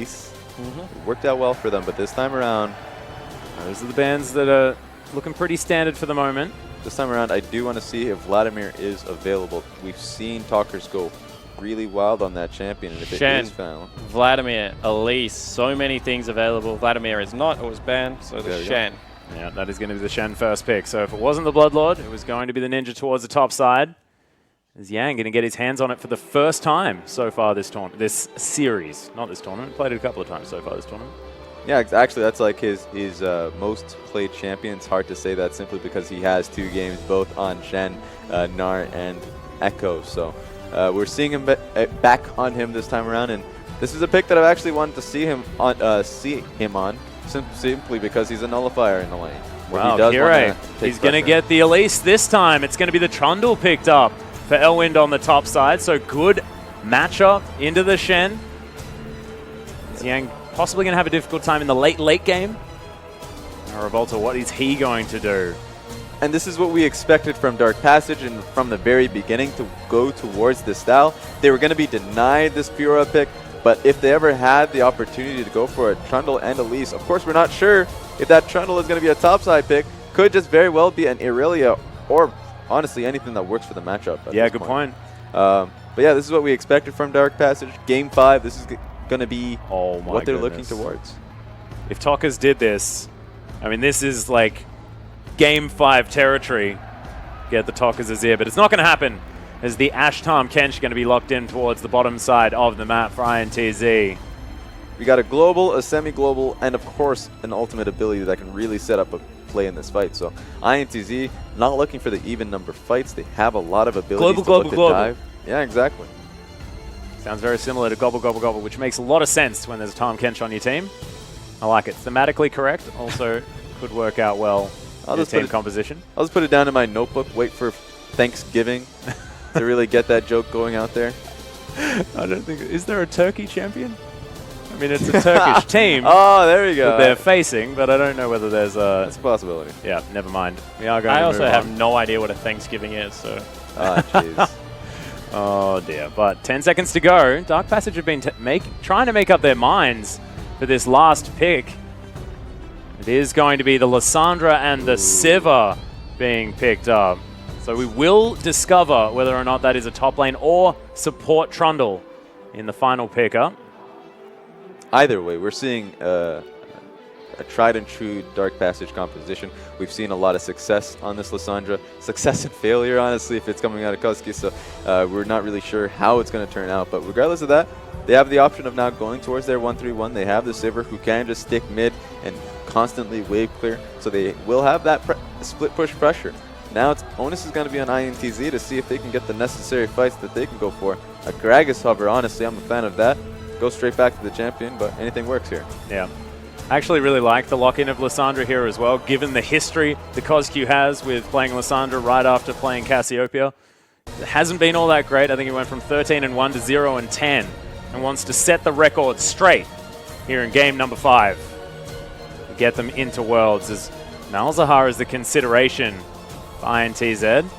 Elise. It worked out well for them, but this time around, those are the bans that are looking pretty standard for the moment. This time around, I do want to see if Vladimir is available. We've seen talkers go really wild on that champion, and if it is found. Vladimir, Elise, so many things available. Vladimir is not, it was banned, so the Shen. Yeah, that is going to be the Shen first pick. So if it wasn't the Bloodlord, it was going to be the Ninja towards the top side. Is Yang going to get his hands on it for the first time so far this series? Not this tournament. Played it a couple of times so far this tournament. Yeah, actually, that's like his most played champion. It's hard to say that simply because he has 2 games both on Shen, Gnar, and Echo. So we're seeing him back on him this time around, and this is a pick that I've actually wanted to see him on, simply because he's a nullifier in the lane. Wow, Kire, he's going to get the Elise this time. It's going to be the Trundle picked up for Elwind on the top side. So good matchup into the Shen. Yang possibly going to have a difficult time in the late game. Now Revolta, what is he going to do? And this is what we expected from Dark Passage and from the very beginning to go towards this style. They were going to be denied this Fiora pick, but if they ever had the opportunity to go for a Trundle and Elise, of course we're not sure if that Trundle is going to be a topside pick. Could just very well be an Irelia or honestly anything that works for the matchup. Yeah, good point. But yeah, this is what we expected from Dark Passage. Game 5, this is going to be what they're looking towards. If Talkers did this, I mean, this is like Game 5 territory. Get the Talkers' Azir, but it's not going to happen as the Ashtarm Kench going to be locked in towards the bottom side of the map for INTZ. We got a global, a semi-global, and of course an ultimate ability that can really set up a play in this fight. So INTZ not looking for the even number fights. They have a lot of abilities to dive. Yeah, exactly. Sounds very similar to Gobble Gobble Gobble, which makes a lot of sense when there's a Tahm Kench on your team. I like it. Thematically correct. Also could work out well in the team composition. I'll just put it down in my notebook, wait for Thanksgiving to really get that joke going out there. I don't think... Is there a Turkey champion? I mean, it's a Turkish team. Oh, there we go. That they're facing, but I don't know whether there's a... That's a possibility. Yeah, never mind. We are going I to also move have on. no idea what a Thanksgiving is, so... Ah, jeez. Oh, dear. But 10 seconds to go. Dark Passage have been trying to make up their minds for this last pick. It is going to be the Lissandra and the Sivir being picked up. So we will discover whether or not that is a top lane or support Trundle in the final pickup. Either way, we're seeing a tried and true Dark Passage composition. We've seen a lot of success on this Lissandra. Success and failure, honestly, if it's coming out of Koski. So we're not really sure how it's going to turn out. But regardless of that, they have the option of now going towards their 1-3-1. They have the Sivir who can just stick mid and constantly wave clear. So they will have that split push pressure. Now its onus is going to be on INTZ to see if they can get the necessary fights that they can go for. A Gragas hover, honestly, I'm a fan of that. Go straight back to the champion, but anything works here. Yeah. I actually really like the lock-in of Lissandra here as well, given the history the COSQ has with playing Lissandra right after playing Cassiopeia. It hasn't been all that great. I think he went from 13-1 to 0-10 and wants to set the record straight here in game number 5. Get them into Worlds as Malzahar is the consideration for INTZ.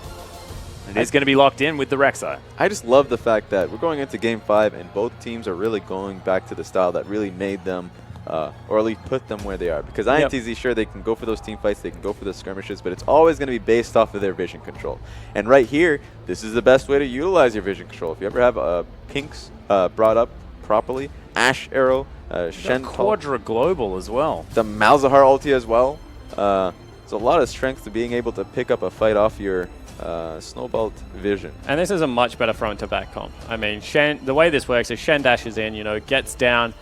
It is going to be locked in with the Rek'Sai. I just love the fact that we're going into Game 5 and both teams are really going back to the style that really made them, or at least put them where they are. Because INTZ, sure, they can go for those team fights, they can go for the skirmishes, but it's always going to be based off of their vision control. And right here, this is the best way to utilize your vision control. If you ever have pinks brought up properly, Ash Arrow, Shen Quadra Global as well. The Malzahar ulti as well. It's a lot of strength to being able to pick up a fight off your Snowballed vision. And this is a much better front to back comp. I mean, Shen, the way this works is Shen dashes in, you know, gets down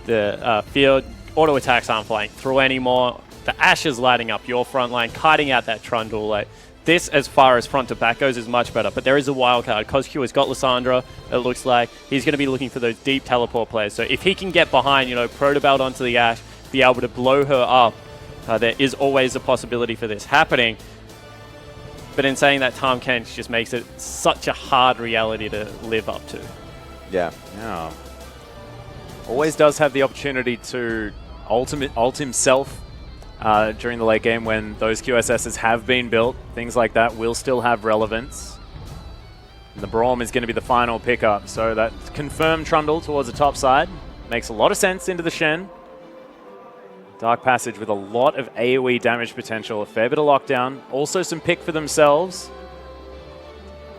the field, auto attacks aren't flying through anymore. The Ashe is lighting up your front line, kiting out that Trundle. Like, this, as far as front to back goes, is much better. But there is a wild card. COSQ has got Lissandra, it looks like. He's going to be looking for those deep teleport players. So if he can get behind, you know, Protobelt onto the Ashe, be able to blow her up, there is always a possibility for this happening. But in saying that, Tahm Kench just makes it such a hard reality to live up to. Yeah. Yeah. Always does have the opportunity to ult himself during the late game when those QSSs have been built. Things like that will still have relevance. And the Braum is going to be the final pickup. So that confirmed Trundle towards the top side. Makes a lot of sense into the Shen. Dark Passage with a lot of AoE damage potential, a fair bit of lockdown. Also some pick for themselves.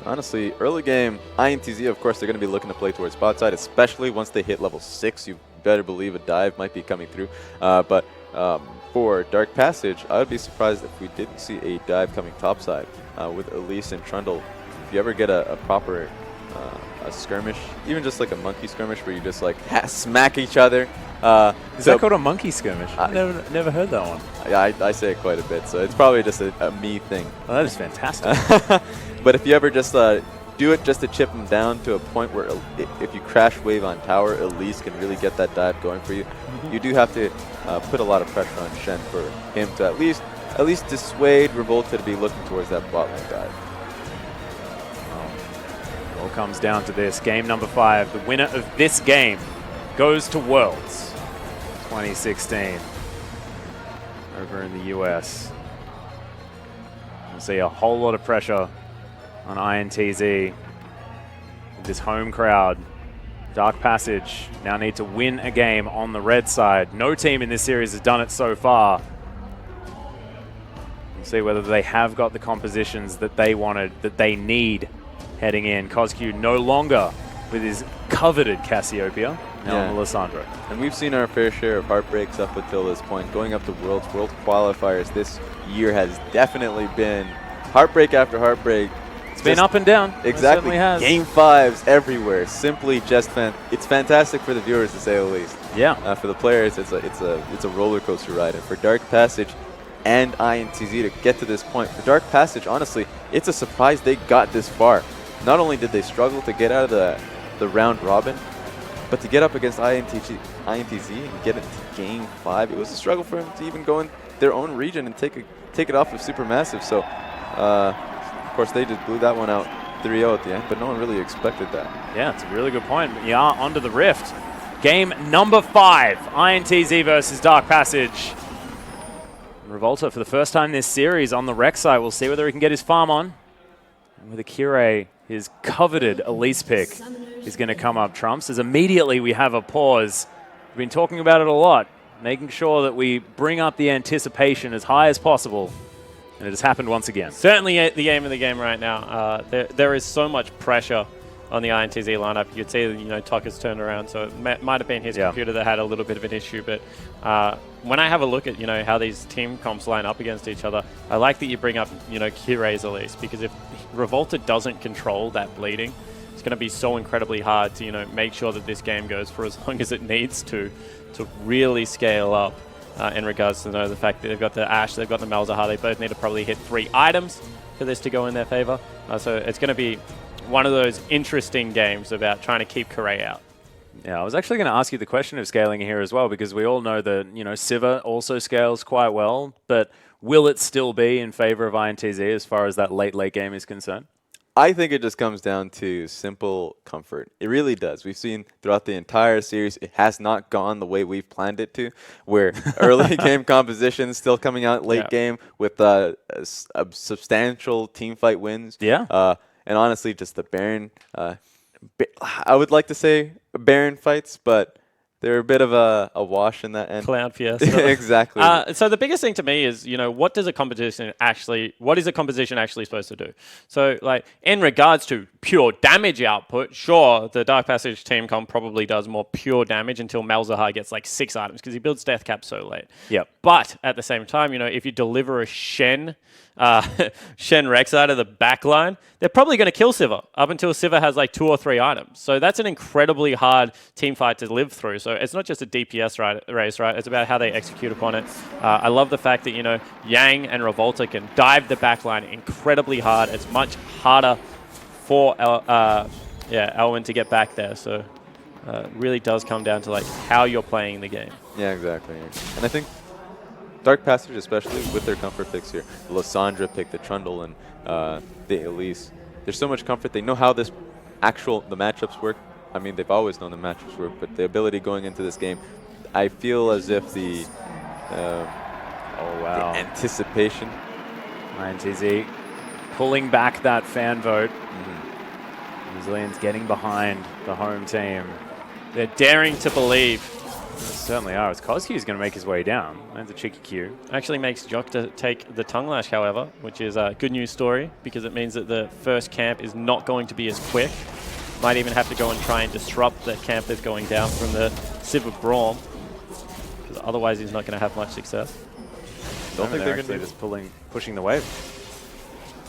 Honestly, early game, INTZ, of course, they're going to be looking to play towards bot side, especially once they hit level 6. You better believe a dive might be coming through. But for Dark Passage, I would be surprised if we didn't see a dive coming topside with Elise and Trundle. If you ever get a proper a skirmish, even just like a monkey skirmish where you just like smack each other. Is that called a monkey skirmish? I've never heard that one. Yeah, I say it quite a bit, so it's probably just a me thing. Oh, that is fantastic. But if you ever just do it just to chip them down to a point where if you crash wave on tower, Elise can really get that dive going for you. You do have to put a lot of pressure on Shen for him to at least dissuade Revolta to be looking towards that bot lane dive. All comes down to this. Game number 5. The winner of this game goes to Worlds 2016 over in the US. We'll see a whole lot of pressure on INTZ with this home crowd. Dark Passage now need to win a game on the red side. No team in this series has done it so far. We'll see whether they have got the compositions that they wanted, that they need heading in. COSQ no longer with his coveted Cassiopeia, now on Lissandra. And we've seen our fair share of heartbreaks up until this point. Going up to World qualifiers this year has definitely been heartbreak after heartbreak. It's been up and down. Exactly. It has. Game 5s everywhere. Simply just it's fantastic for the viewers, to say the least. Yeah. For the players, it's a roller coaster ride. And for Dark Passage and INTZ to get to this point, for Dark Passage, honestly, it's a surprise they got this far. Not only did they struggle to get out of the round robin, but to get up against INTZ and get into Game 5, it was a struggle for them to even go in their own region and take it off of Supermassive. So, of course, they just blew that one out 3-0 at the end, but no one really expected that. Yeah, it's a really good point. Yeah, onto the Rift. Game number 5, INTZ versus Dark Passage. Revolta, for the first time this series on the rec side, we'll see whether he can get his farm on. And with Akire, his coveted Elise pick is going to come up trumps, as immediately we have a pause. We've been talking about it a lot, making sure that we bring up the anticipation as high as possible. And it has happened once again. Certainly the aim of the game right now. There is so much pressure on the INTZ lineup. You could see that, Tuck has turned around, so it might have been his computer that had a little bit of an issue. But when I have a look at, how these team comps line up against each other, I like that you bring up, Kirei's Elise, because if Revolta doesn't control that bleeding, it's going to be so incredibly hard to, make sure that this game goes for as long as it needs to really scale up. In regards to the fact that they've got the Ashe, they've got the Malzahar, they both need to probably hit 3 items for this to go in their favor. So it's going to be one of those interesting games about trying to keep Kirei out. Yeah, I was actually going to ask you the question of scaling here as well, because we all know that, Siva also scales quite well, but will it still be in favor of INTZ as far as that late game is concerned? I think it just comes down to simple comfort. It really does. We've seen throughout the entire series, it has not gone the way we've planned it to, where early game composition still coming out late game with a substantial team fight wins. Yeah. And honestly, just the Baron, I would like to say Baron fights, but they're a bit of a wash in that end. Cloud Fiesta. Exactly. So the biggest thing to me is, what is a composition actually supposed to do? So, like, in regards to pure damage output, sure, the Dark Passage team comp probably does more pure damage until Malzahar gets like 6 items, because he builds Death Cap so late. Yep. But at the same time, if you deliver a Shen Rex out of the back line, they're probably going to kill Siva up until Siva has like 2 or 3 items. So that's an incredibly hard team fight to live through. So it's not just a DPS race, right? It's about how they execute upon it. I love the fact that, Yang and Revolta can dive the back line incredibly hard. It's much harder for Elwyn to get back there. So it really does come down to like how you're playing the game. Yeah, exactly. And I think Dark Passage, especially with their comfort picks here, the Lissandra pick, the Trundle, and the Elise. There's so much comfort. They know how the matchups work. I mean, they've always known the matchups work, but the ability going into this game, I feel as if the anticipation. INTZ pulling back that fan vote. New Zealand's getting behind the home team. They're daring to believe. They certainly are. As Kozky's going to make his way down. That's a cheeky Q. Actually makes Jock to take the tongue lash, however, which is a good news story because it means that the first camp is not going to be as quick. Might even have to go and try and disrupt the camp that's going down from the Civ of Braum, because otherwise he's not going to have much success. Don't think they're going to be just pushing the wave.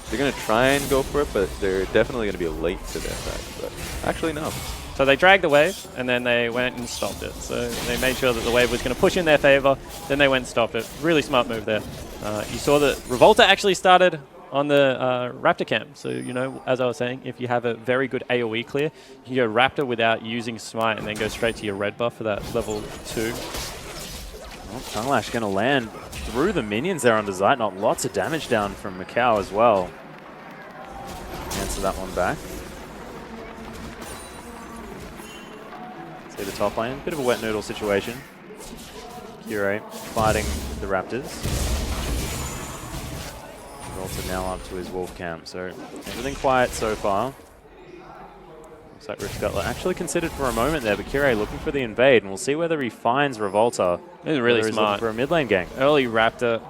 They're going to try and go for it, but they're definitely going to be late to their side. But actually, no. So they dragged the wave, and then they went and stopped it. So they made sure that the wave was going to push in their favor, then they went and stopped it. Really smart move there. You saw that Revolta actually started on the Raptor camp. So, you know, as I was saying, if you have a very good AoE clear, you can go Raptor without using Smite and then go straight to your red buff for that level 2. Well, Tongue Lash going to land through the minions there on Zeit. Not lots of damage down from Macau as well. Answer that one back. See the top lane. Bit of a wet noodle situation. Curate fighting the Raptors. Also now up to his wolf camp. So everything quiet so far. Looks like Rift Scuttler actually considered for a moment there, but Curate looking for the invade, and we'll see whether he finds Revolta. This is really smart. For a mid lane gank. Early Raptor,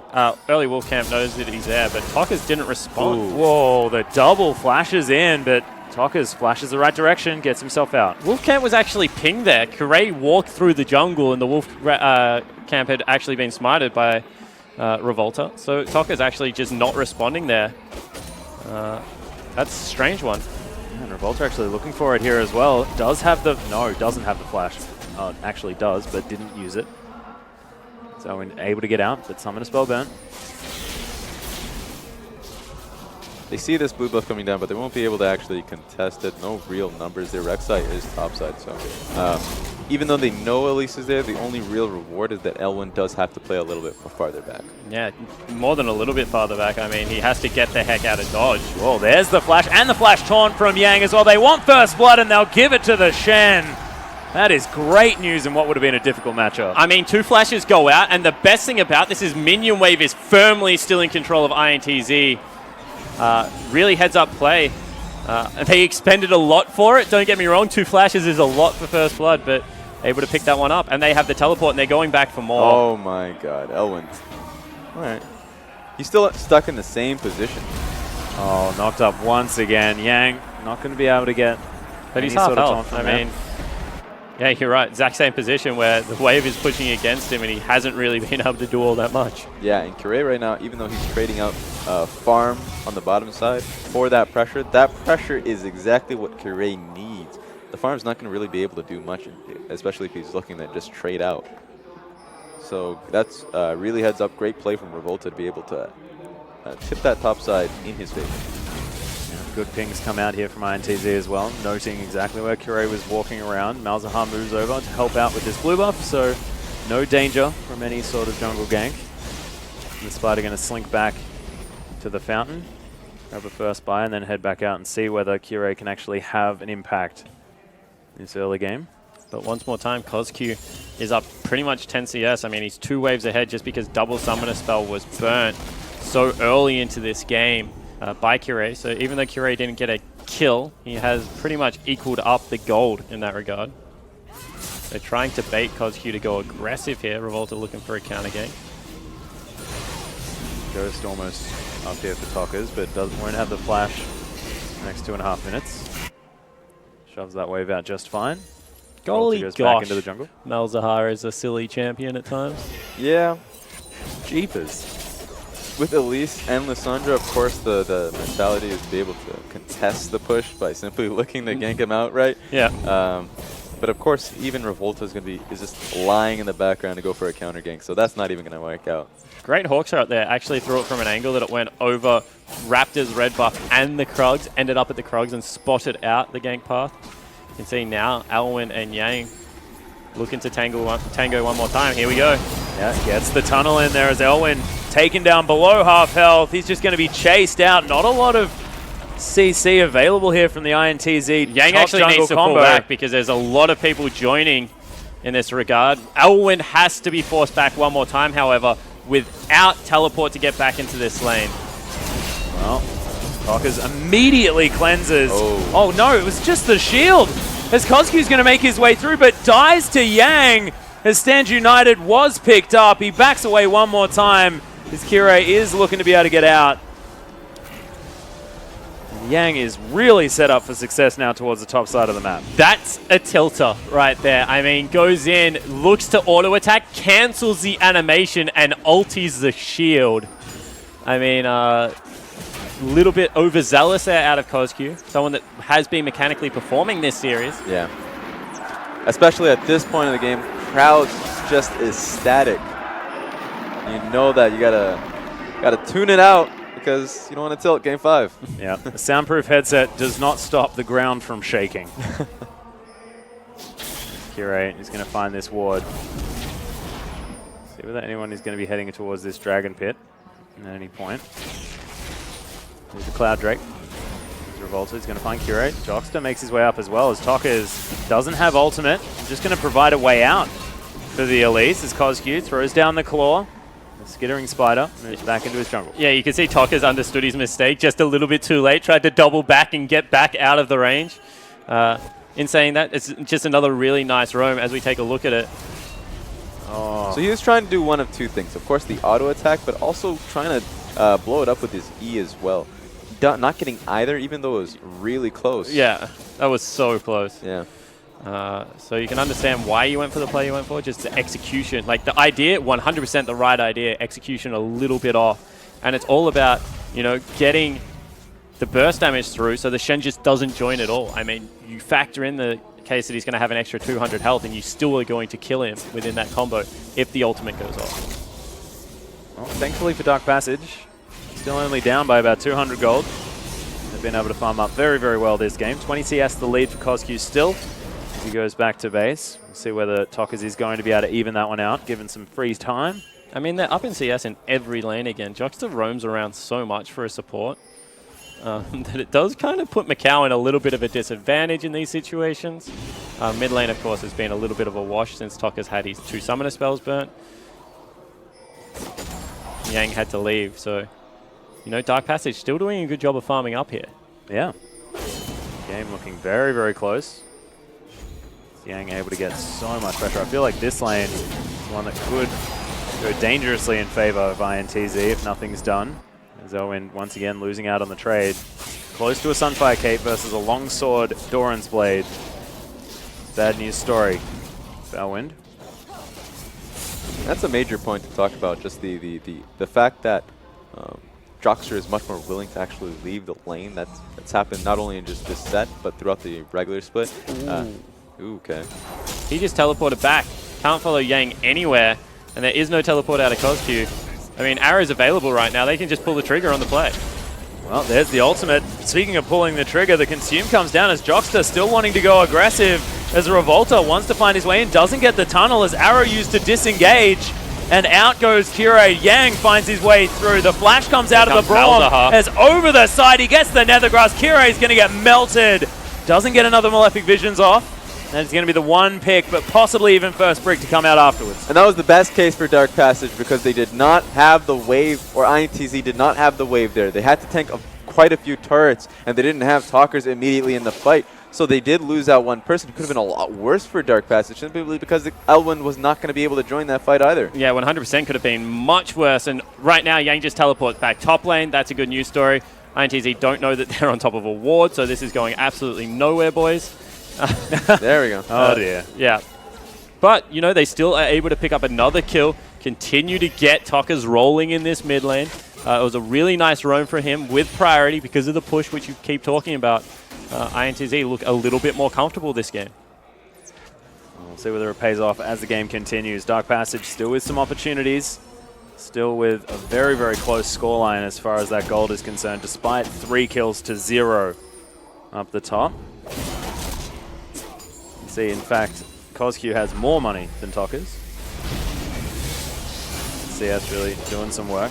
early wolf camp knows that he's there, but Tokas didn't respond. Ooh. Whoa, the double flashes in, but Tokas flashes the right direction, gets himself out. Wolfcamp was actually pinged there. Curate walked through the jungle, and the Wolf camp had actually been smited by Revolta. So Toka's actually just not responding there. That's a strange one. And Revolta actually looking for it here as well. Does have the... No, doesn't have the flash. Actually does, but didn't use it. So able to get out, but summon a spell burn. They see this blue buff coming down, but they won't be able to actually contest it. No real numbers. Their Rek'Sai is topside, so even though they know Elise is there, the only real reward is that Elwin does have to play a little bit farther back. Yeah, more than a little bit farther back. I mean, he has to get the heck out of dodge. Whoa, there's the flash, and the flash taunt from Yang as well. They want first blood, and they'll give it to the Shen. That is great news in what would have been a difficult matchup. I mean, 2 flashes go out, and the best thing about this is Minion Wave is firmly still in control of INTZ. Really heads up play. They expended a lot for it. Don't get me wrong, 2 flashes is a lot for first blood, but able to pick that one up. And they have the teleport, and they're going back for more. Oh my god, Elwin. All right. He's still stuck in the same position. Oh, knocked up once again. Yang not going to be able to get but he's any half sort of health. taunt from I mean, yeah, you're right. Exact same position where the wave is pushing against him, and he hasn't really been able to do all that much. Yeah, and Curé right now, even though he's trading out farm on the bottom side for that pressure is exactly what Curé needs. The farm's not going to really be able to do much, especially if he's looking to just trade out. So that's really heads up. Great play from Revolta to be able to tip that top side in his favor. Yeah, good pings come out here from INTZ as well, noting exactly where Curé was walking around. Malzahar moves over to help out with this blue buff, so no danger from any sort of jungle gank. The Spider going to slink back to the fountain, grab a first buy, and then head back out and see whether Curé can actually have an impact in this early game. But once more time, CosQ is up pretty much 10 CS. I mean, he's 2 waves ahead just because double summoner spell was burnt so early into this game by Curé. So even though Curé didn't get a kill, he has pretty much equaled up the gold in that regard. They're trying to bait CosQ to go aggressive here. Revolta looking for a counter game. Ghost almost up here for Tokas, but won't have the flash next 2.5 minutes. Shoves that wave out just fine. Golly goes gosh, back into the jungle. Malzahar is a silly champion at times. Yeah. Jeepers. With Elise and Lissandra, of course, the mentality is to be able to contest the push by simply looking to gank him out, right? Yeah. But of course, even Revolta is just lying in the background to go for a counter gank, so that's not even going to work out. Great hawk shot there. Actually threw it from an angle that it went over Raptor's red buff and the Krugs, ended up at the Krugs and spotted out the gank path. You can see now Elwin and Yang looking to tango one more time. Here we go. Yeah, gets the tunnel in there as Elwin taken down below half health. He's just going to be chased out. Not a lot of CC available here from the INTZ. Yang actually needs to pull back because there's a lot of people joining in this regard. Elwin has to be forced back one more time, however, without teleport to get back into this lane. Well, Tokas immediately cleanses. Oh no, it was just the shield. as Kozky's going to make his way through, but dies to Yang as Stand United was picked up. He backs away one more time as Kire is looking to be able to get out. Yang is really set up for success now towards the top side of the map. That's a tilter right there. I mean, goes in, looks to auto attack, cancels the animation, and ulties the shield. I mean, little bit overzealous there out of Kozky. Someone that has been mechanically performing this series. Yeah. Especially at this point in the game, crowd just ecstatic. You know that you gotta tune it out because you don't want to tilt game 5. Yeah, the soundproof headset does not stop the ground from shaking. Curate is going to find this ward. See whether anyone is going to be heading towards this dragon pit at any point. There's the Cloud Drake. Revolta is going to find Curate. Jockster makes his way up as well as Tockers doesn't have ultimate. Just going to provide a way out for the Elise as Kozky throws down the claw. The skittering spider moves back into his jungle. Yeah, you can see Tockers understood his mistake just a little bit too late. Tried to double back and get back out of the range. In saying that, it's just another really nice roam as we take a look at it. Oh. So he was trying to do one of two things. Of course, the auto attack, but also trying to blow it up with his E as well. Not getting either, even though it was really close. Yeah, that was so close. Yeah. So you can understand why you went for the play you went for, just the execution. Like the idea, 100% the right idea, execution a little bit off. And it's all about, you know, getting the burst damage through so the Shen just doesn't join at all. I mean, you factor in the case that he's going to have an extra 200 health and you still are going to kill him within that combo if the ultimate goes off. Well, thankfully for Dark Passage, still only down by about 200 gold. They've been able to farm up very, very well this game. 20 CS the lead for Kozky still. He goes back to base. We'll see whether Tockers is going to be able to even that one out, given some freeze time. I mean, they're up in CS in every lane again. Jockster roams around so much for a support that it does kind of put Macau in a little bit of a disadvantage in these situations. Mid lane, of course, has been a little bit of a wash since Tockers had his 2 summoner spells burnt. Yang had to leave, so, you know, Dark Passage still doing a good job of farming up here. Yeah. Game looking very, very close. Yang able to get so much pressure. I feel like this lane is one that could go dangerously in favor of INTZ if nothing's done. As Owen once again losing out on the trade. Close to a Sunfire Cape versus a Longsword Doran's Blade. Bad news story. Bellwind. That's a major point to talk about, just the fact that Jockster is much more willing to actually leave the lane. That's happened not only in just this set, but throughout the regular split. Ooh, okay. He just teleported back. Can't follow Yang anywhere, and there is no teleport out of Kozky. I mean, arrow's available right now. They can just pull the trigger on the play. Well, there's the ultimate. Speaking of pulling the trigger, the consume comes down as Jockster still wanting to go aggressive as Revolta wants to find his way in, doesn't get the tunnel as arrow used to disengage. And out goes Kire. Yang finds his way through. The flash comes out of the Braum as over the side he gets the Nethergrass. Kire is going to get melted. Doesn't get another Malefic Visions off. And it's going to be the one pick, but possibly even first brick to come out afterwards. And that was the best case for Dark Passage because they did not have the wave, or INTZ did not have the wave there. They had to tank quite a few turrets, and they didn't have talkers immediately in the fight. So they did lose out one person. It could have been a lot worse for Dark Passage, simply because Elwyn was not going to be able to join that fight either. Yeah, 100% could have been much worse. And right now, Yang just teleports back top lane. That's a good news story. INTZ don't know that they're on top of a ward, so this is going absolutely nowhere, boys. There we go. Oh, dear. Yeah. But, you know, they still are able to pick up another kill, continue to get Tockers rolling in this mid lane. It was a really nice roam for him with priority because of the push, which you keep talking about. INTZ look a little bit more comfortable this game. We'll see whether it pays off as the game continues. Dark Passage still with some opportunities. Still with a very, very close scoreline as far as that gold is concerned, despite 3 kills to 0 up the top. You see, in fact, Kozky has more money than Tockers. CS really doing some work.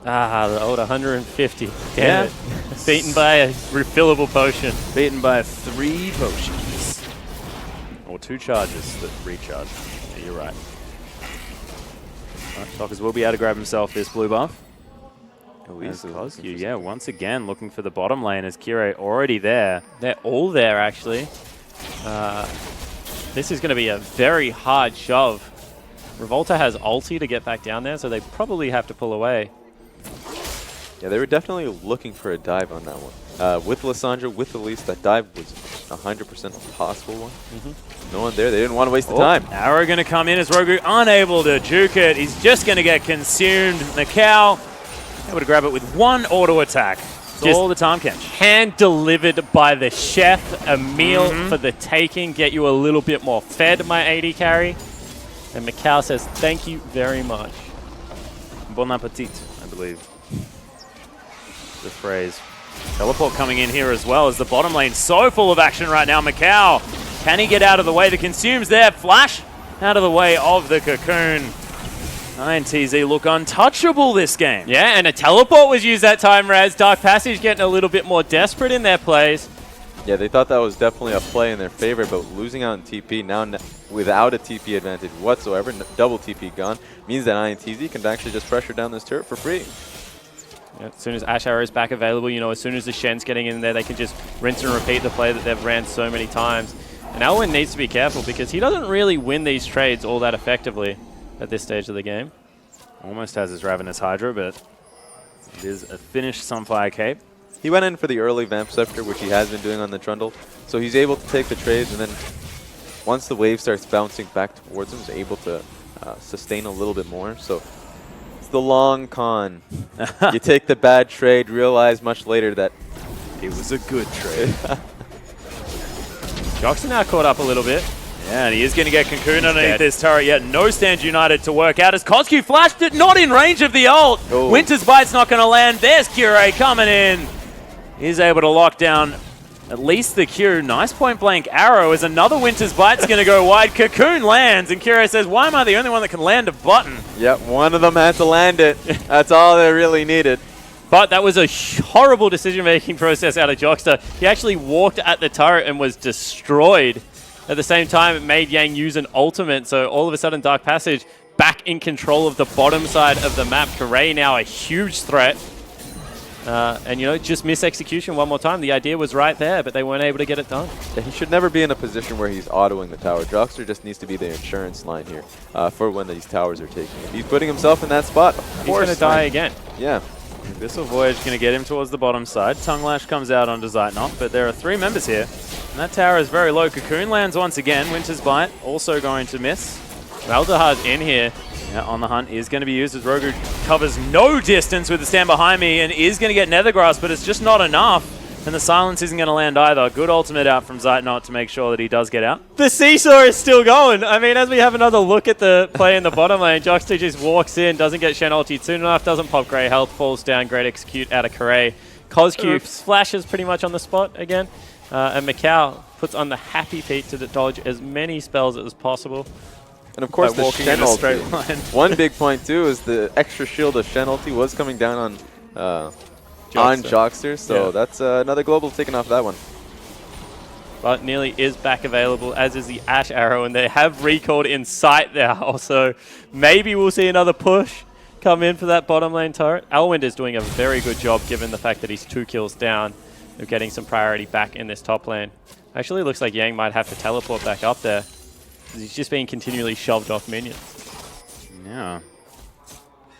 Ah, the old 150. Damn it. Beaten by a refillable potion. Beaten by 3 potions. Or 2 charges that recharge. Yeah, you're right. Tockers will be able to grab himself this blue buff. As Kozky, yeah, once again looking for the bottom lane as Kire already there. They're all there, actually. This is going to be a very hard shove. Revolta has ulti to get back down there, so they probably have to pull away. Yeah, they were definitely looking for a dive on that one. With Lissandra, with Elise, that dive was 100% a possible one. No one there. They didn't want to waste the time. Arrow going to come in as Rogu unable to juke it. He's just going to get consumed. Macau able to grab it with one auto attack. Just all the time catch. Hand delivered by the chef. A meal for the taking. Get you a little bit more fed, my AD carry. And Macau says, thank you very much. Bon appetit, I believe. The phrase. Teleport coming in here as well as the bottom lane so full of action right now. Macau, can he get out of the way? The consumes there. Flash out of the way of the cocoon. INTZ look untouchable this game. Yeah, and a teleport was used that time, Raz. Dark Passage getting a little bit more desperate in their plays. Yeah, they thought that was definitely a play in their favor, but losing out in TP now without a TP advantage whatsoever, double TP gone, means that INTZ can actually just pressure down this turret for free. Yeah, as soon as Ash Arrow is back available, you know, as soon as the Shen's getting in there, they can just rinse and repeat the play that they've ran so many times. And Elwin needs to be careful because he doesn't really win these trades all that effectively at this stage of the game. Almost has his Ravenous Hydra, but it is a finished Sunfire Cape. He went in for the early Vamp Scepter, which he has been doing on the Trundle, so he's able to take the trades, and then once the wave starts bouncing back towards him, he's able to sustain a little bit more. So it's the long con. You take the bad trade, realize much later that it was a good trade. Jox are now caught up a little bit. Yeah, and he is going to get Cocoon underneath this turret, yet no Stand United to work out as Kotsky flashed it, not in range of the ult. Oh. Winter's Bite's not going to land. There's Curé coming in. He's able to lock down at least the Q. Nice point blank arrow as another Winter's Bite's going to go wide. Cocoon lands, and Curé says, why am I the only one that can land a button? Yep, one of them had to land it. That's all they really needed. But that was a horrible decision-making process out of Jockster. He actually walked at the turret and was destroyed. At the same time, it made Yang use an ultimate, so all of a sudden Dark Passage back in control of the bottom side of the map. Correa now a huge threat. And, you know, just miss execution one more time. The idea was right there, but they weren't able to get it done. Yeah, he should never be in a position where he's autoing the tower. Jockster just needs to be the insurance line here for when these towers are taking it. He's putting himself in that spot. Of He's going to die again. Yeah. Abyssal Voyage going to get him towards the bottom side. Tongue Lash comes out onto Zeitnot, but there are 3 members here. And that tower is very low. Cocoon lands once again. Winter's Bite also going to miss. Malzahar's in here. Yeah, on the hunt is going to be used as Rogu covers no distance with the stand behind me and is going to get Nethergrass, but it's just not enough. And the silence isn't going to land either. Good ultimate out from Zeitnot to make sure that he does get out. The seesaw is still going. I mean, as we have another look at the play in the bottom lane, Jockster just walks in, doesn't get Shen ulti soon enough, doesn't pop Grey Health, falls down, great execute out of Correa. KOSQ flashes pretty much on the spot again. And Macau puts on the happy feet to dodge as many spells as possible. And of course, the Shen ulti. One big point, too, is the extra shield of Shen ulti was coming down on Jockster, so that's another global taken off that one. But Nearly is back available, as is the Ash Arrow, and they have recalled in sight now, so maybe we'll see another push come in for that bottom lane turret. Elwind is doing a very good job, given the fact that he's 2 kills down, of getting some priority back in this top lane. Actually, looks like Yang might have to teleport back up there. He's just being continually shoved off minions. Yeah.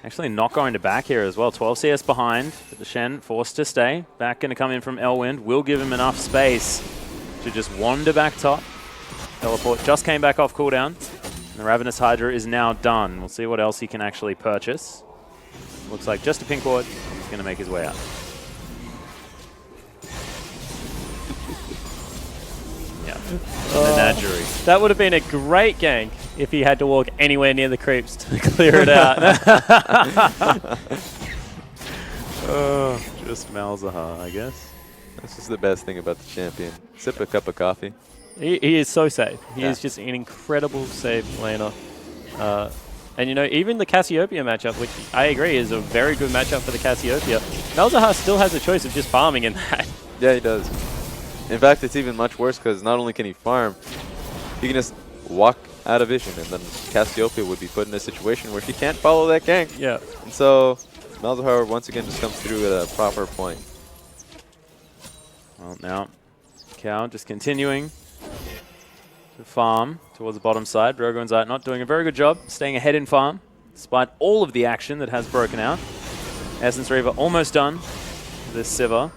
Actually not going to back here as well. 12 CS behind, but the Shen forced to stay. Back going to come in from Elwind. Will give him enough space to just wander back top. Teleport just came back off cooldown. And the Ravenous Hydra is now done. We'll see what else he can actually purchase. Looks like just a pink ward. He's going to make his way out. Yeah. Menagerie. That would have been a great gank if he had to walk anywhere near the creeps to clear it out. Oh, just Malzahar, I guess. This is the best thing about the champion. Sip a cup of coffee. He is so safe. He is just an incredible safe laner. And, you know, even the Cassiopeia matchup, which I agree is a very good matchup for the Cassiopeia, Malzahar still has a choice of just farming in that. Yeah, he does. In fact, it's even much worse because not only can he farm, he can just walk out of vision, and then Cassiopeia would be put in a situation where she can't follow that gank. Yeah. And so Malzahar once again just comes through at a proper point. Well, now, Cow just continuing to farm towards the bottom side. Rogo and Zayt not doing a very good job staying ahead in farm, despite all of the action that has broken out. Essence Reaver almost done with this Sivir.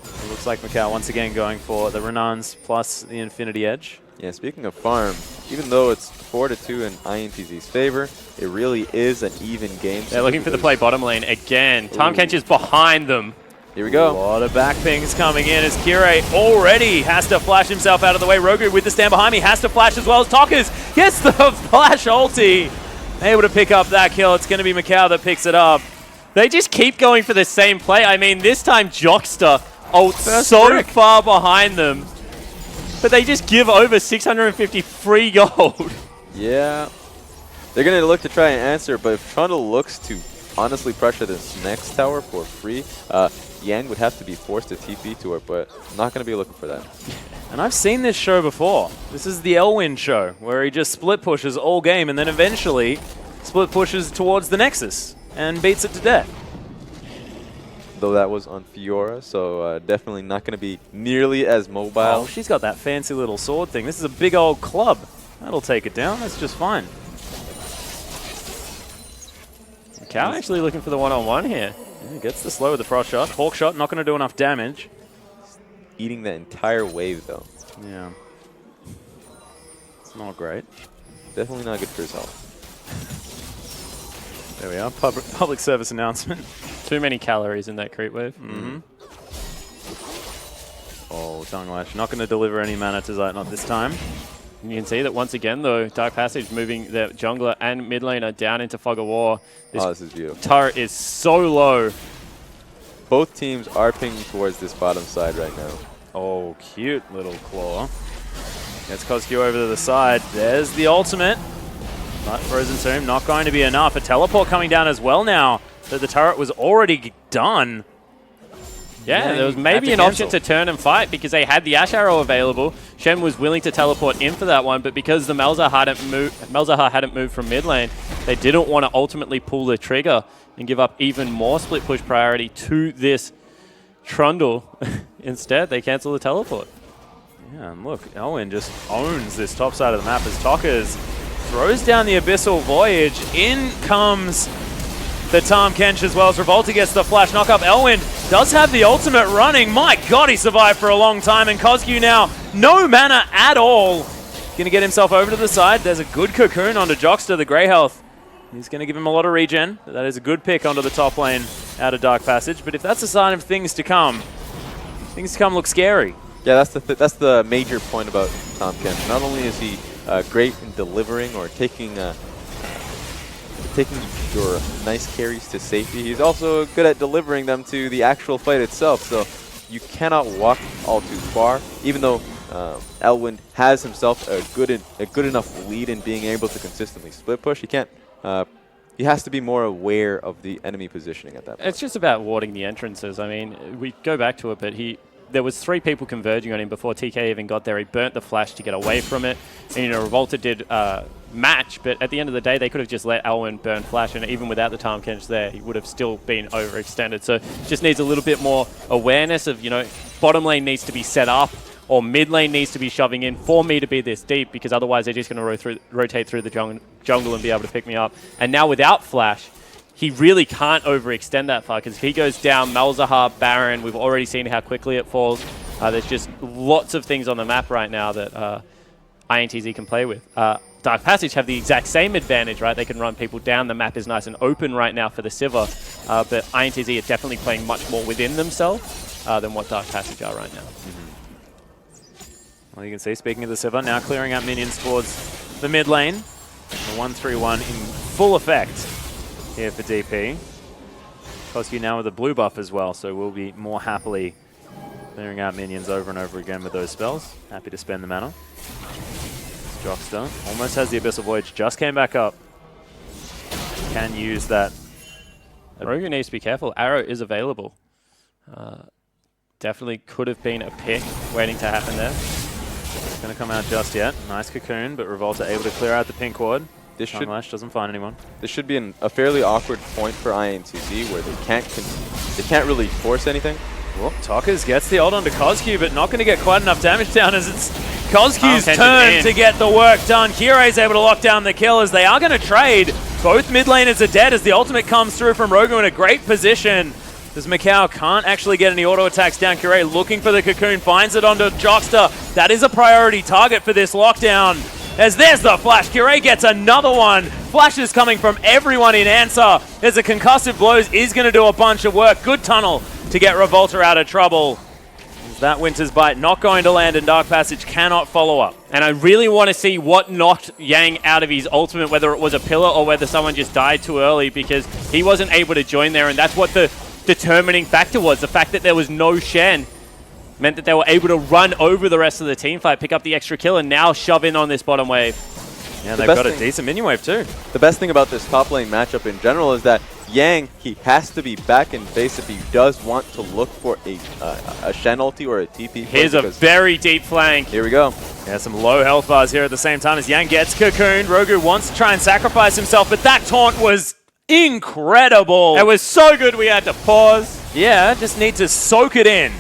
It looks like Macau once again going for the Renans plus the Infinity Edge. Yeah, speaking of farm, even though it's 4-2 in INTZ's favor, it really is an even game. They're looking for the play bottom lane again. Tahm Kench is behind them. Here we go. A lot of back pings coming in as Kirei already has to flash himself out of the way. Rogu with the stand behind me has to flash as well as Tokkers gets the flash ulti. Able to pick up that kill. It's going to be Macau that picks it up. They just keep going for the same play. I mean, this time Jockster ults so trick. far behind them. But they just give over 650 free gold. Yeah. They're going to look to try and answer, but if Trundle looks to honestly pressure this next tower for free, Yang would have to be forced to TP to her, but I'm not going to be looking for that. And I've seen this show before. This is the Elwyn show, where he just split pushes all game and then eventually split pushes towards the Nexus and beats it to death. Though that was on Fiora, so definitely not going to be nearly as mobile. Oh, she's got that fancy little sword thing. This is a big old club. That'll take it down. That's just fine. Macau actually looking for the one-on-one here. Yeah, gets the slow with the frost shot. Hawk shot, not going to do enough damage. Eating the entire wave, though. Yeah. It's not great. Definitely not good for his health. There we are. Public service announcement. Too many calories in that creep wave. Mm-hmm. Oh, Tongue Lash not going to deliver any mana to Zayt, not this time. And you can see that once again, though, Dark Passage moving the jungler and mid laner down into Fog of War. This is beautiful. Turret is so low. Both teams are pinging towards this bottom side right now. Oh, cute little claw. Gets Kozkyu over to the side. There's the ultimate. But Frozen Tomb not going to be enough. A teleport coming down as well now that the turret was already done. Yeah, there was maybe an option to turn and fight because they had the Ash Arrow available. Shen was willing to teleport in for that one, but because the Malzahar hadn't moved from mid lane, they didn't want to ultimately pull the trigger and give up even more split push priority to this Trundle. Instead, they cancel the teleport. Yeah, and look, Elwyn just owns this top side of the map as Tokkers throws down the Abyssal Voyage. In comes the Tahm Kench as well as Revolta gets the flash knock up. Elwyn does have the ultimate running. My god, he survived for a long time. And Kozkyu now, no mana at all. Going to get himself over to the side. There's a good cocoon onto Jockster, the Grey Health. He's going to give him a lot of regen. That is a good pick onto the top lane out of Dark Passage. But if that's a sign of things to come look scary. Yeah, that's the major point about Tahm Kench. Not only is he great in delivering or taking your nice carries to safety, he's also good at delivering them to the actual fight itself. So you cannot walk all too far, even though Elwyn has himself a good enough lead in being able to consistently split push. He can't. He has to be more aware of the enemy positioning at that point. It's just about warding the entrances. I mean, we go back to it, but there was 3 people converging on him before TK even got there. He burnt the flash to get away from it. And, you know, Revolta did match, but at the end of the day, they could have just let Elwyn burn flash, and even without the Tahm Kench there, he would have still been overextended. So just needs a little bit more awareness of, you know, bottom lane needs to be set up, or mid lane needs to be shoving in for me to be this deep, because otherwise they're just going to rotate through the jungle and be able to pick me up. And now without flash, he really can't overextend that far, because if he goes down, Malzahar, Baron, we've already seen how quickly it falls. There's just lots of things on the map right now that INTZ can play with. Dark Passage have the exact same advantage, right? They can run people down. The map is nice and open right now for the Sivir, but INTZ are definitely playing much more within themselves than what Dark Passage are right now. Well, you can see, speaking of the Sivir, now clearing out minions towards the mid lane. The 1-3-1 in full effect here for DP. Kozkyu now with a blue buff as well, so we'll be more happily clearing out minions over and over again with those spells. Happy to spend the mana. Jockster almost has the Abyssal Voyage, just came back up. Can use that. Rogu needs to be careful. Arrow is available. Definitely could have been a pick waiting to happen there. It's going to come out just yet. Nice cocoon, but Revolta able to clear out the pink ward. This doesn't find anyone. This should be a fairly awkward point for INTZ where they can't really force anything. Well, Tokkers gets the ult onto Kozkyu, but not going to get quite enough damage down as it's Kozkyu's turn to get the work done. Kirei's able to lock down the kill as they are going to trade. Both mid laners are dead as the ultimate comes through from Rogu in a great position. As Macau can't actually get any auto attacks down. Kirei looking for the cocoon, finds it onto Jockster. That is a priority target for this lockdown. As there's the flash, Kirei gets another one. Flashes coming from everyone in answer. As the concussive blows is going to do a bunch of work. Good tunnel to get Revolta out of trouble. As that Winter's Bite not going to land and Dark Passage cannot follow up. And I really want to see what knocked Yang out of his ultimate, whether it was a pillar or whether someone just died too early, because he wasn't able to join there, and that's what the determining factor was. The fact that there was no Shen meant that they were able to run over the rest of the team fight, pick up the extra kill, and now shove in on this bottom wave. Yeah, they've got a decent minion wave too. The best thing about this top lane matchup in general is that Yang, he has to be back in base if he does want to look for a Shen ulti or a TP. Here's a very deep flank. Here we go. Yeah, some low health bars here at the same time as Yang gets cocooned. Rogu wants to try and sacrifice himself, but that taunt was incredible. It was so good we had to pause. Yeah, just need to soak it in.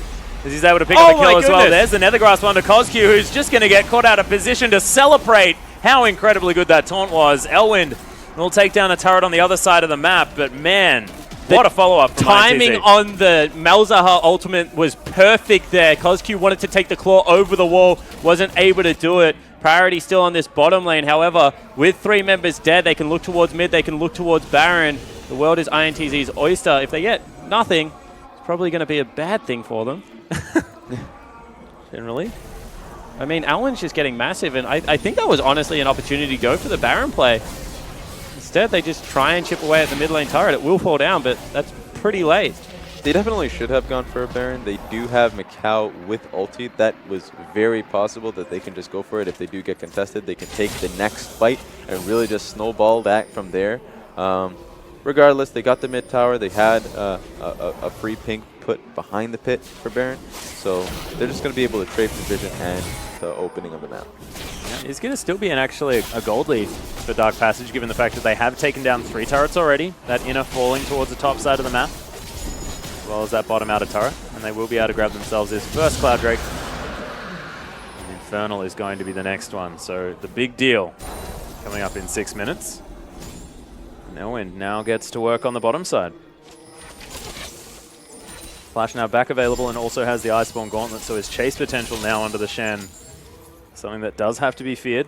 As he's able to pick up the kill as well. There's the Nether Grasp onto Kozky, who's just going to get caught out of position to celebrate how incredibly good that taunt was. Elwind will take down a turret on the other side of the map, but man, what a follow-up from timing ITZ. On the Malzahar ultimate was perfect there. Kozky wanted to take the claw over the wall, wasn't able to do it. Priority still on this bottom lane. However, with 3 members dead, they can look towards mid, they can look towards Baron. The world is INTZ's oyster. If they get nothing, it's probably going to be a bad thing for them. Generally. I mean, Alwyn's just getting massive, and I think that was honestly an opportunity to go for the Baron play. Instead, they just try and chip away at the mid lane turret. It will fall down, but that's pretty late. They definitely should have gone for a Baron. They do have Macau with ulti. That was very possible that they can just go for it. If they do get contested, they can take the next fight and really just snowball that from there. Regardless, they got the mid tower. They had a free pink put behind the pit for Baron. So they're just going to be able to trade position and the opening of the map. Yeah, it's going to still be actually a gold lead for Dark Passage, given the fact that they have taken down 3 turrets already. That inner falling towards the top side of the map, as well as that bottom outer turret. And they will be able to grab themselves this first Cloud Drake. And Infernal is going to be the next one. So the big deal coming up in 6 minutes. And Elwind now gets to work on the bottom side. Flash now back available and also has the Iceborne Gauntlet, so his chase potential now onto the Shen. Something that does have to be feared.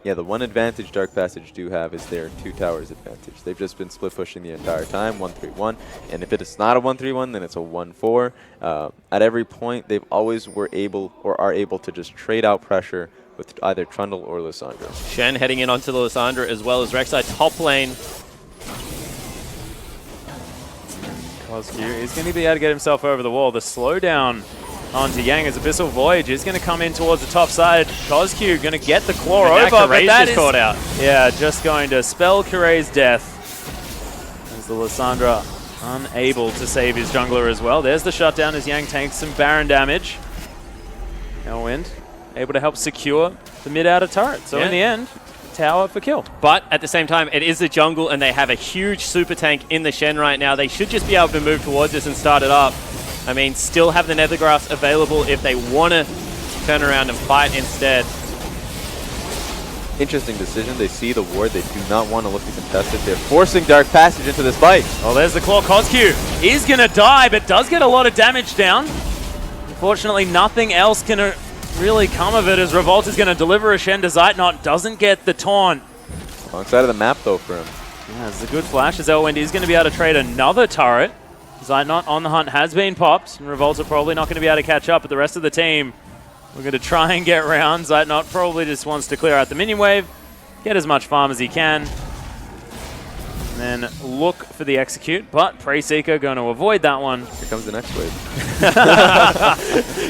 Yeah, the one advantage Dark Passage do have is their 2 towers advantage. They've just been split pushing the entire time, 1-3-1. And if it is not a 1-3-1, then it's a 1-4. At every point, they've always were able or are able to just trade out pressure with either Trundle or Lissandra. Shen heading in onto the Lissandra as well as Rek'Sai top lane. Kozky is going to be able to get himself over the wall. The slowdown onto Yang as Abyssal Voyage is going to come in towards the top side. Kozky going to get the claw over, but that is caught out. Yeah, just going to spell Kirei's death. As the Lissandra unable to save his jungler as well. There's the shutdown as Yang takes some Baron damage. Elwind able to help secure the mid-outer turret. So in the end, tower for kill. But at the same time, it is the jungle and they have a huge super tank in the Shen right now. They should just be able to move towards this and start it up. I mean, still have the Nethergrass available if they want to turn around and fight instead. Interesting decision. They see the ward. They do not want to look to contest it. They're forcing Dark Passage into this fight. Oh, there's the claw. Kozky is going to die, but does get a lot of damage down. Unfortunately, nothing else can really come of it as Revolt is going to deliver a Shen to Zeitnot. Doesn't get the taunt. Wrong side of the map, though, for him. Yeah, it's a good flash as Elwind is going to be able to trade another turret. Zeitnot on the hunt has been popped, and Revolt's are probably not going to be able to catch up, but the rest of the team, we're going to try and get round. Zeitnot probably just wants to clear out the minion wave, get as much farm as he can, and then look for the execute, but Prey Seeker going to avoid that one. Here comes the next wave.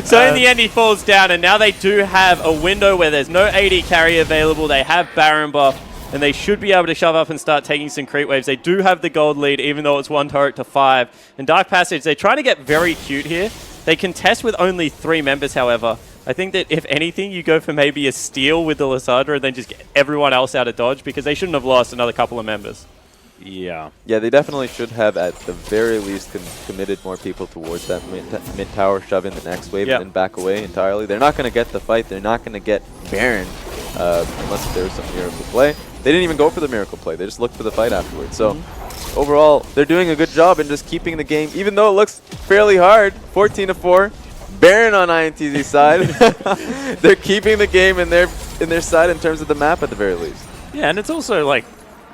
So in the end, he falls down, and now they do have a window where there's no AD carry available. They have Baron buff, and they should be able to shove up and start taking some creep waves. They do have the gold lead, even though it's 1 turret to 5. And Dark Passage, they're trying to get very cute here. They contest with only 3 members, however. I think that if anything, you go for maybe a steal with the Lissandra and then just get everyone else out of dodge, because they shouldn't have lost another couple of members. Yeah. Yeah, they definitely should have, at the very least, committed more people towards that mid tower, shove in the next wave, and then back away entirely. They're not going to get the fight. They're not going to get Baron unless there's some miracle play. They didn't even go for the miracle play. They just looked for the fight afterwards. So overall, they're doing a good job in just keeping the game, even though it looks fairly hard. 14-4. Baron on INTZ's side. They're keeping the game in their side in terms of the map at the very least. Yeah, and it's also like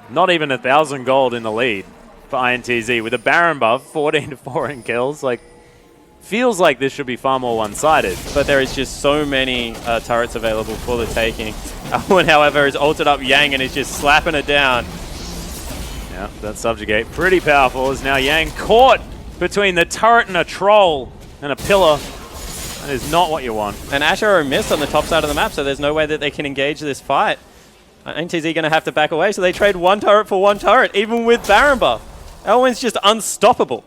not even 1,000 gold in the lead for INTZ with a Baron buff, 14-4 in kills. Like, feels like this should be far more one-sided. But there is just so many turrets available for the taking. Alwyn, however, has ulted up Yang and is just slapping it down. Yeah, that subjugate, pretty powerful, is now Yang caught between the turret and a troll and a pillar. That is not what you want. And Ashe are missed on the top side of the map, so there's no way that they can engage this fight. INTZ going to have to back away, so they trade one turret for one turret, even with Baron buff. Alwyn's just unstoppable.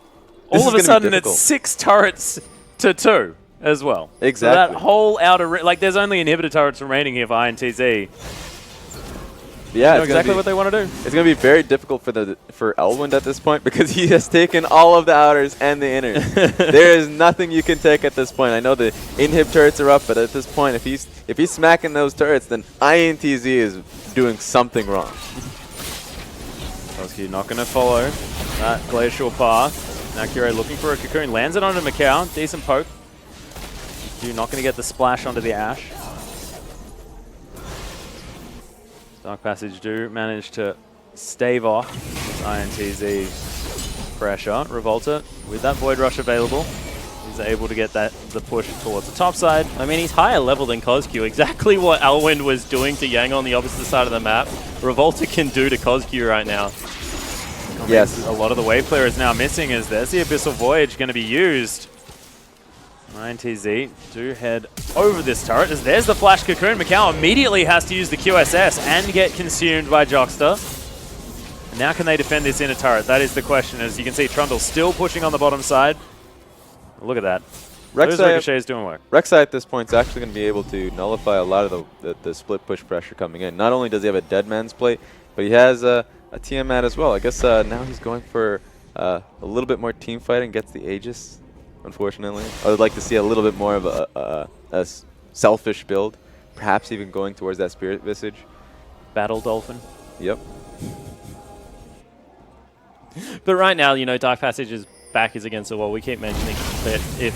All of a sudden, it's 6 turrets to 2 as well. Exactly. So that whole outer... Like, there's only inhibitor turrets remaining here for INTZ. Yeah, know exactly what they want to do. It's going to be very difficult for Elwind at this point because he has taken all of the outers and the inners. There is nothing you can take at this point. I know the inhib turrets are up, but at this point, if he's smacking those turrets, then INTZ is doing something wrong. Koski not going to follow that glacial path. Nakure looking for a cocoon, lands it onto Macau. Decent poke. You're not going to get the splash onto the Ashe. Dark Passage do manage to stave off INTZ pressure. Revolta, with that Void Rush available, is able to get the push towards the top side. I mean, he's higher level than Kozq. Exactly what Elwind was doing to Yang on the opposite side of the map, Revolta can do to Kozq right now. Yes. A lot of the wave clear is now missing as there's the Abyssal Voyage going to be used. INTZ do head over this turret as there's the Flash Cocoon. Macau immediately has to use the QSS and get consumed by Jockster. And now can they defend this inner turret? That is the question. As you can see, Trundle still pushing on the bottom side. Look at that. Those ricochets doing work. Rek'Sai at this point is actually going to be able to nullify a lot of the split push pressure coming in. Not only does he have a dead man's plate, but he has a Tiamat as well. I guess now he's going for a little bit more team fighting, gets the Aegis. Unfortunately, I would like to see a little bit more of a selfish build, perhaps even going towards that Spirit Visage. Battle Dolphin. Yep. But right now, you know, Dark Passage's back is against the wall. We keep mentioning that if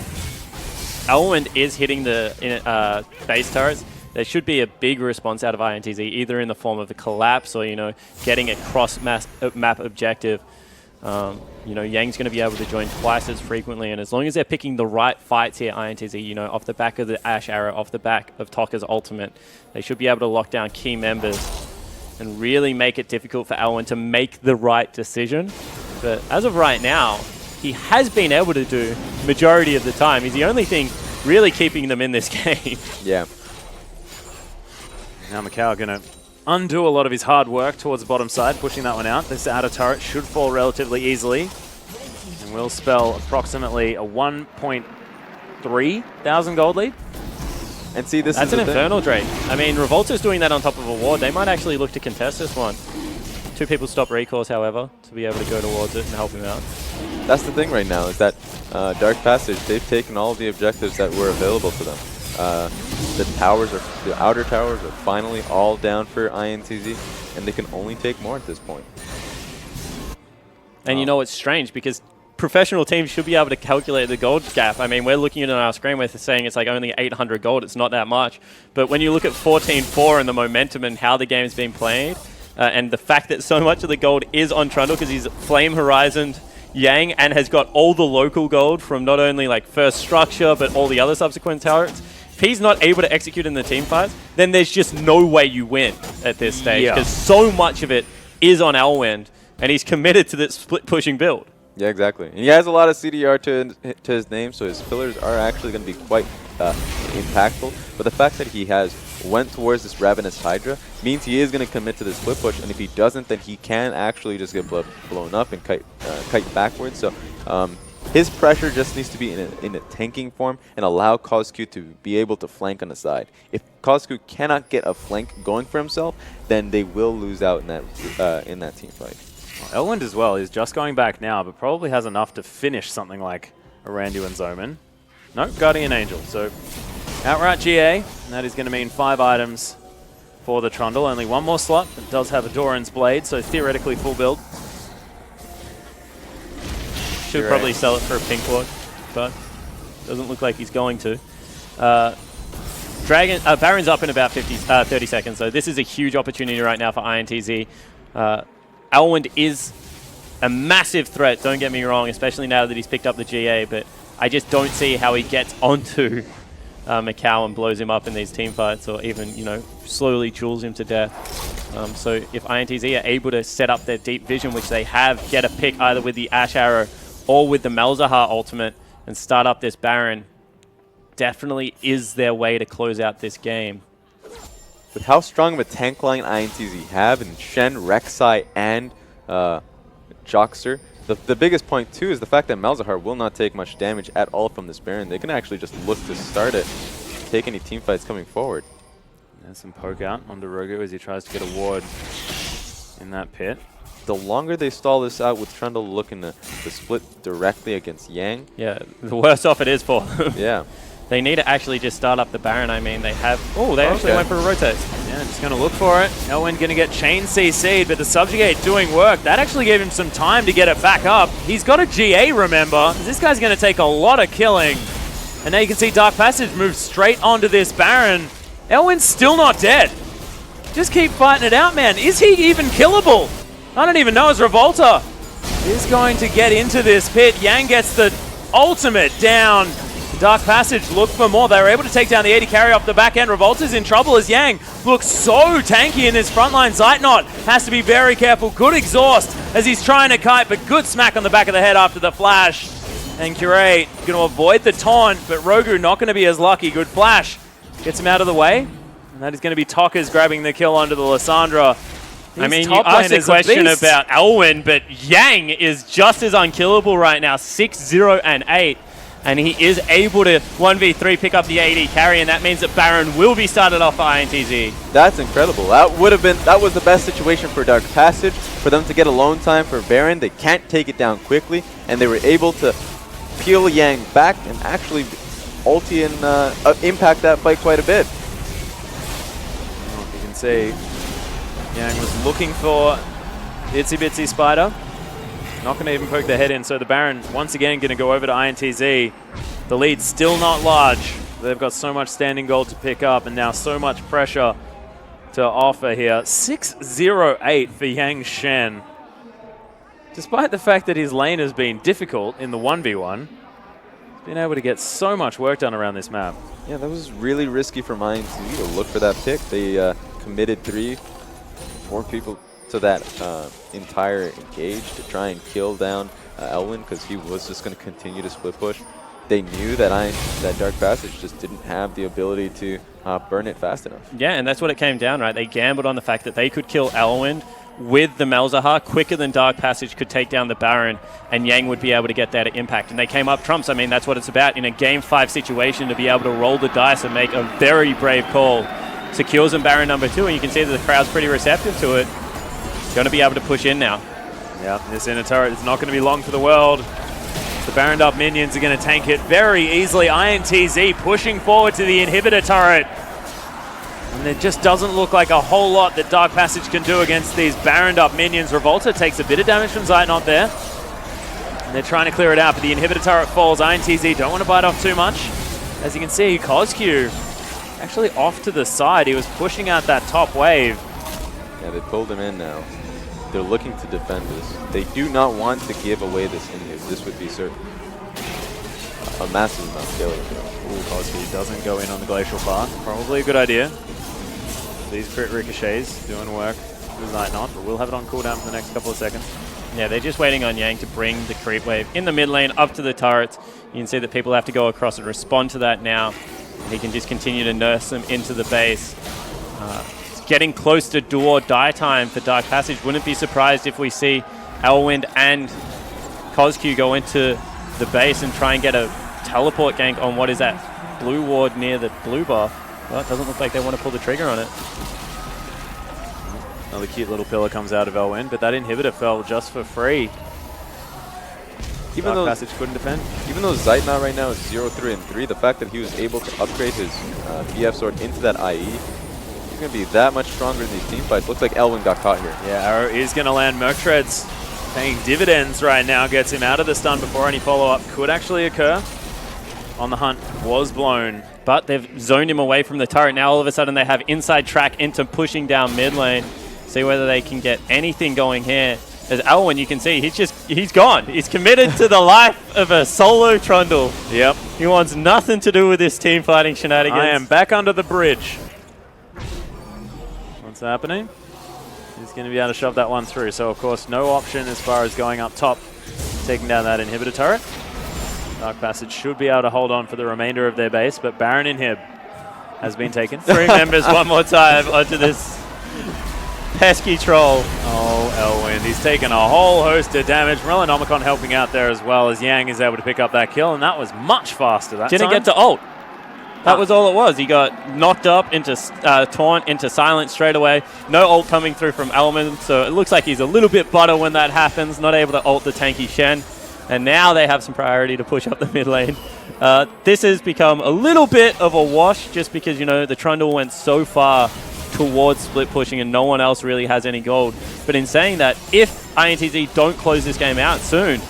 Elwind is hitting the base turrets, there should be a big response out of INTZ, either in the form of a collapse or, you know, getting a cross-map objective. You know, Yang's going to be able to join twice as frequently, and as long as they're picking the right fights here, INTZ, you know, off the back of the Ashe Arrow, off the back of Tokka's ultimate, they should be able to lock down key members and really make it difficult for Elwind to make the right decision. But as of right now, he has been able to do majority of the time. He's the only thing really keeping them in this game. Yeah. Now Macau going to undo a lot of his hard work towards the bottom side, pushing that one out. This outer turret should fall relatively easily and will spell approximately a 1.3 thousand gold lead. And see, That's an Infernal Drake. I mean, Revolta's doing that on top of a ward. They might actually look to contest this one. 2 people stop recourse, however, to be able to go towards it and help him out. That's the thing right now, is that Dark Passage, they've taken all of the objectives that were available to them. The outer towers are finally all down for INTZ, and they can only take more at this point. And you know, it's strange because professional teams should be able to calculate the gold gap. I mean, we're looking at it on our screen, we're saying it's like only 800 gold. It's not that much. But when you look at 14-4 and the momentum and how the game's been played, and the fact that so much of the gold is on Trundle because he's Flame Horizoned Yang and has got all the local gold from not only like first structure, but all the other subsequent turrets. If he's not able to execute in the team fights, then there's just no way you win at this stage because so much of it is on Elwind, and he's committed to this split pushing build. Yeah, exactly. And he has a lot of CDR to his name, so his pillars are actually going to be quite impactful. But the fact that he went towards this Ravenous Hydra means he is going to commit to this split push, and if he doesn't, then he can actually just get blown up and kite backwards. So his pressure just needs to be in a tanking form and allow Kozq to be able to flank on the side. If Kozq cannot get a flank going for himself, then they will lose out in that team fight. Elwind as well is just going back now, but probably has enough to finish something like a Randuin's Omen. Nope, Guardian Angel. So outright GA, and that is going to mean 5 items for the Trundle. Only one more slot. It does have a Doran's Blade, so theoretically full build. Should probably sell it for a pink ward, but doesn't look like he's going to. Baron's up in about 30 seconds, so this is a huge opportunity right now for INTZ. Elwind is a massive threat, don't get me wrong, especially now that he's picked up the GA, but I just don't see how he gets onto Macau and blows him up in these team fights, or even, you know, slowly jewels him to death. So if INTZ are able to set up their deep vision, which they have, get a pick either with the Ash Arrow or with the Malzahar ultimate and start up this Baron, definitely is their way to close out this game. With how strong of a tank line INTZ have in Shen, Rek'Sai, and Joxer, the biggest point too is the fact that Malzahar will not take much damage at all from this Baron. They can actually just look to start it, take any team fights coming forward. There's some poke out onto Rogu as he tries to get a ward in that pit. The longer they stall this out with Trundle looking to split directly against Yang. Yeah, the worse off it is for them. Yeah. They need to actually just start up the Baron. I mean, they have... Oh, they actually went for a rotate. Yeah, just going to look for it. Elwind going to get chain CC'd, but the Subjugate doing work. That actually gave him some time to get it back up. He's got a GA, remember. This guy's going to take a lot of killing. And now you can see Dark Passage move straight onto this Baron. Elwind's still not dead. Just keep fighting it out, man. Is he even killable? I don't even know as Revolta is going to get into this pit. Yang gets the ultimate down. Dark Passage look for more. They were able to take down the 80 carry off the back end. Revolta's in trouble as Yang looks so tanky in this front line. Zeitnot has to be very careful. Good exhaust as he's trying to kite, but good smack on the back of the head after the flash. And Curate going to avoid the taunt, but Rogu not going to be as lucky. Good flash. Gets him out of the way. And that is going to be Tockers grabbing the kill onto the Lissandra. I mean, you asked a question about Elwind, but Yang is just as unkillable right now, 6-0 and 8. And he is able to 1v3 pick up the AD carry, and that means that Baron will be started off for INTZ. That's incredible. That was the best situation for Dark Passage, for them to get alone time for Baron. They can't take it down quickly, and they were able to peel Yang back and actually ulti and impact that fight quite a bit. Well, you can see Yang was looking for Itsy Bitsy Spider. Not going to even poke the head in, so the Baron once again going to go over to INTZ. The lead's still not large. They've got so much standing gold to pick up and now so much pressure to offer here. 6-0-8 for Yang Shen. Despite the fact that his lane has been difficult in the 1v1, he's been able to get so much work done around this map. Yeah, that was really risky for INTZ to look for that pick. They committed 4 people to that entire engage to try and kill down Elwind, because he was just going to continue to split push. They knew that that Dark Passage just didn't have the ability to burn it fast enough. Yeah, and that's what it came down, right? They gambled on the fact that they could kill Elwind with the Malzahar quicker than Dark Passage could take down the Baron, and Yang would be able to get that impact. And they came up trumps. I mean, that's what it's about in a Game 5 situation, to be able to roll the dice and make a very brave call. Secures him Baron number 2, and you can see that the crowd's pretty receptive to it. Going to be able to push in now. Yeah, this inner turret is not going to be long for the world. The Baroned up minions are going to tank it very easily. INTZ pushing forward to the inhibitor turret. And it just doesn't look like a whole lot that Dark Passage can do against these Baroned up minions. Revolta takes a bit of damage from Zeitnot there. And they're trying to clear it out, but the inhibitor turret falls. INTZ don't want to bite off too much. As you can see, CosQ actually off to the side. He was pushing out that top wave. Yeah, they pulled him in now. They're looking to defend this. They do not want to give away this inhib. This would be certain a massive amount of failure. Ooh, CosQ doesn't go in on the Glacial Path. Probably a good idea. These crit ricochets doing work with Zeitnot, but we'll have it on cooldown for the next couple of seconds. Yeah, they're just waiting on Yang to bring the creep wave in the mid lane up to the turrets. You can see that people have to go across and respond to that now. He can just continue to nurse them into the base. Getting close to do or die time for Dark Passage. Wouldn't be surprised if we see Elwind and CosQ go into the base and try and get a teleport gank on what is that blue ward near the blue buff. Well, it doesn't look like they want to pull the trigger on it. Another cute little pillar comes out of Elwin, but that inhibitor fell just for free. Even though Passage couldn't defend. Even though Zeitnot right now is 0-3 and 3, the fact that he was able to upgrade his BF sword into that IE, he's going to be that much stronger in these team fights. Looks like Elwin got caught here. Yeah, Arrow is going to land. Merc Treads paying dividends right now, gets him out of the stun before any follow-up could actually occur. On the hunt was blown. But they've zoned him away from the turret. Now all of a sudden they have inside track into pushing down mid lane. See whether they can get anything going here. As Elwin, you can see, he's gone. He's committed to the life of a solo Trundle. Yep. He wants nothing to do with this team fighting shenanigans. I am back under the bridge. What's happening? He's going to be able to shove that one through. So, of course, no option as far as going up top, taking down that inhibitor turret. Dark Passage should be able to hold on for the remainder of their base, but Baron Inhib has been taken. 3 members one more time onto this pesky troll. Oh, Elwin. He's taken a whole host of damage. Melanomicon helping out there as well as Yang is able to pick up that kill, and that was much faster that Didn't time. get to ult. That was all it was. He got knocked up into taunt, into silence straight away. No ult coming through from Elman, so it looks like he's a little bit butter when that happens. Not able to ult the tanky Shen. And now they have some priority to push up the mid lane. This has become a little bit of a wash just because, you know, the Trundle went so far towards split pushing and no one else really has any gold. But in saying that, if INTZ don't close this game out soon,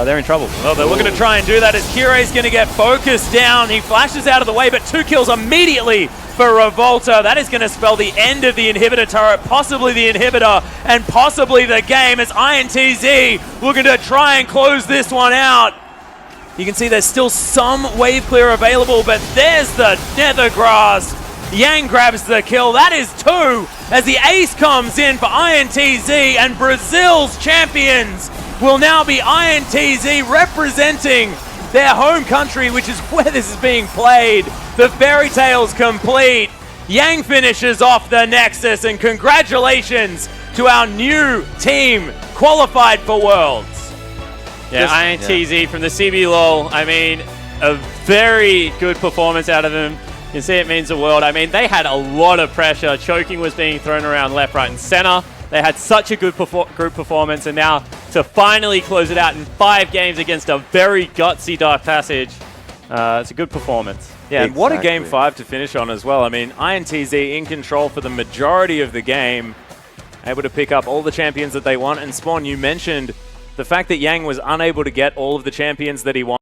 they're in trouble. Well, they're looking to try and do that as Kirei's going to get focused down. He flashes out of the way, but 2 kills immediately for Revolta. That is going to spell the end of the inhibitor turret, possibly the inhibitor, and possibly the game as INTZ looking to try and close this one out. You can see there's still some wave clear available, but there's the Nether Grasp. Yang grabs the kill. That is 2 as the ace comes in for INTZ, and Brazil's champions will now be INTZ representing their home country, which is where this is being played. The fairy tale's complete. Yang finishes off the Nexus, and congratulations to our new team qualified for Worlds. Yeah, INTZ from the CB LoL. I mean, a very good performance out of them. You can see it means the world. I mean, they had a lot of pressure. Choking was being thrown around left, right, and center. They had such a good group performance, and now to finally close it out in 5 games against a very gutsy Dark Passage, it's a good performance. Yeah, and what a game 5 to finish on as well. I mean, INTZ in control for the majority of the game, able to pick up all the champions that they want. And Spawn, you mentioned the fact that Yang was unable to get all of the champions that he wanted.